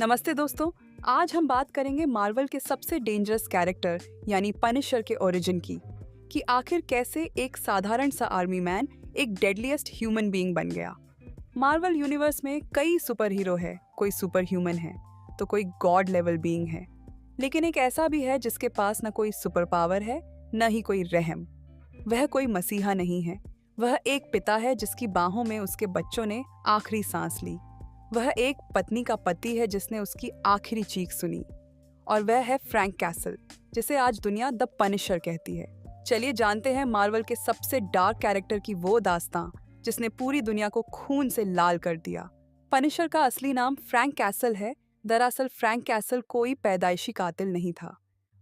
नमस्ते दोस्तों। आज हम बात करेंगे मार्वल के सबसे डेंजरस कैरेक्टर यानी पनिशर के ओरिजिन की कि आखिर कैसे एक साधारण सा आर्मी मैन एक डेडलीस्ट ह्यूमन बीइंग बन गया। मार्वल यूनिवर्स में कई सुपर हीरो है, कोई सुपर ह्यूमन है तो कोई गॉड लेवल बीइंग है, लेकिन एक ऐसा भी है जिसके पास न कोई सुपर पावर है न ही कोई रहम। वह कोई मसीहा नहीं है, वह एक पिता है जिसकी बाहों में उसके बच्चों ने आखिरी सांस ली। वह एक पत्नी का पति है जिसने उसकी आखिरी चीख सुनी। और वह है फ्रैंक कैसल, जिसे आज दुनिया द पनिशर कहती है। चलिए जानते हैं मार्वल के सबसे डार्क कैरेक्टर की वो दास्तां जिसने पूरी दुनिया को खून से लाल कर दिया। पनिशर का असली नाम फ्रैंक कैसल है। दरअसल फ्रैंक कैसल कोई पैदाइशी कातिल नहीं था।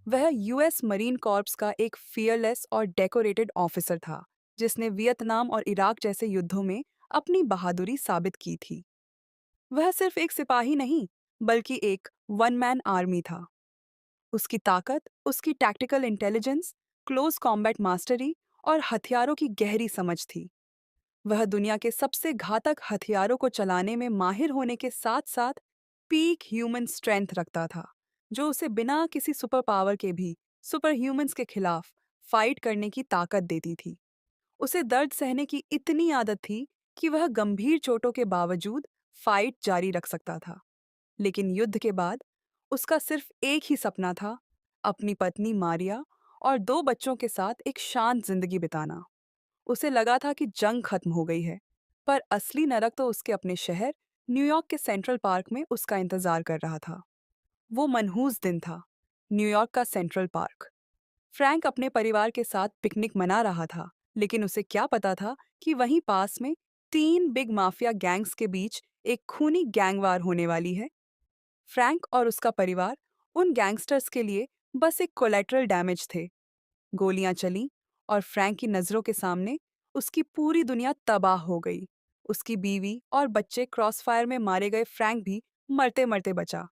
वह यूएस मरीन कॉर्प्स का एक फियरलेस और डेकोरेटेड ऑफिसर था जिसने वियतनाम और इराक जैसे युद्धों में अपनी बहादुरी साबित की थी। वह सिर्फ एक सिपाही नहीं, बल्कि एक वन मैन आर्मी था। उसकी ताकत, उसकी tactical intelligence, close combat mastery और हथियारों की गहरी समझ थी। वह दुनिया के सबसे घातक हथियारों को चलाने में माहिर होने के साथ-साथ पीक ह्यूमन स्ट्रेंथ रखता था, जो उसे बिना किसी सुपर पावर के भी सुपर ह्यूमंस के खिलाफ फाइट करने की ताकत देती थी। उसे दर्द सहने की इतनी आदत थी कि वह गंभीर चोटों के बावजूद फाइट जारी रख सकता था। लेकिन युद्ध के बाद उसका सिर्फ एक ही सपना था, अपनी पत्नी मारिया और दो बच्चों के साथ एक शांत जिंदगी बिताना। उसे लगा था कि जंग खत्म हो गई है, पर असली नरक तो उसके अपने शहर न्यूयॉर्क के सेंट्रल पार्क में उसका इंतजार कर रहा था। वो मनहूस दिन था, न्यूयॉर्क का सेंट्रल पार्क। फ्रैंक अपने परिवार के साथ पिकनिक मना रहा था, लेकिन उसे क्या पता था कि वहीं पास में तीन बिग माफिया गैंग्स के बीच एक खूनी गैंगवार होने वाली है। फ्रैंक और उसका परिवार उन गैंगस्टर्स के लिए बस एक कोलेटरल डैमेज थे। गोलियां चलीं और फ्रैंक की नज़रों के सामने उसकी पूरी दुनिया तबाह हो गई। उसकी बीवी और बच्चे क्रॉसफायर में मारे गए। फ्रैंक भी मरते मरते बचा,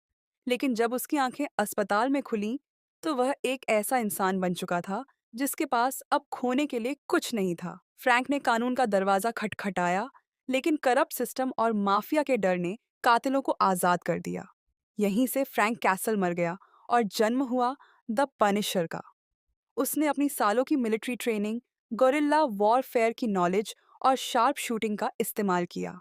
लेकिन जब उसकी आंखें अस्पताल में खुलीं, तो वह एक ऐसा इंसान बन चुका था जिसके पास अब खोने के लिए कुछ नहीं था। फ्रैंक ने कानून का दरवाजा खटखटाया, लेकिन करप्ट सिस्टम और माफिया के डर ने कातिलों को आज़ाद कर दिया। यहीं से फ्रैंक कैसल मर गया और जन्म हुआ द पनिशर का। उसने अपनी सालों की मिलिट्री ट्रेनिंग, गोरिल्ला वॉरफेयर की नॉलेज और शार्प शूटिंग का इस्तेमाल किया।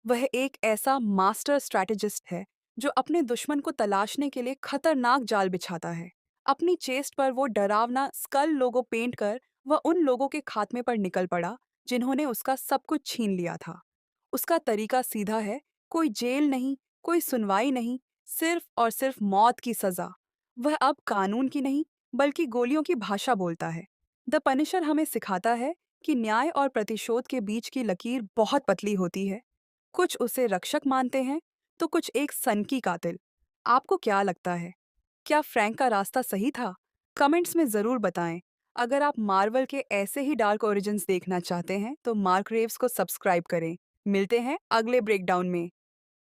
वह एक ऐसा मास्टर स्ट्रैटेजिस्ट है जो अपने दुश्मन को तलाशने के लिए खतरनाक जाल बिछाता है। अपनी चेस्ट पर वो डरावना स्कल लोगो पेंट कर वह उन लोगों के खात्मे पर निकल पड़ा जिन्होंने उसका सब कुछ छीन लिया था। उसका तरीका सीधा है, कोई जेल नहीं, कोई सुनवाई नहीं, सिर्फ और सिर्फ मौत की सजा। वह अब कानून की नहीं, बल्कि गोलियों की भाषा बोलता है। द पनिशर हमें सिखाता है कि न्याय और प्रतिशोध के बीच की लकीर बहुत पतली होती है। कुछ उसे रक्षक मानते हैं, तो कुछ एक सनकी कातिल। आपको क्या लगता है? क्या फ्रैंक का रास्ता सही था? कमेंट्स में ज़रूर बताएं। अगर आप मार्वल के ऐसे ही डार्क ओरिजिन्स देखना चाहते हैं, तो मार्क रेव्स को सब्सक्राइब करें। मिलते हैं अगले ब्रेकडाउन में।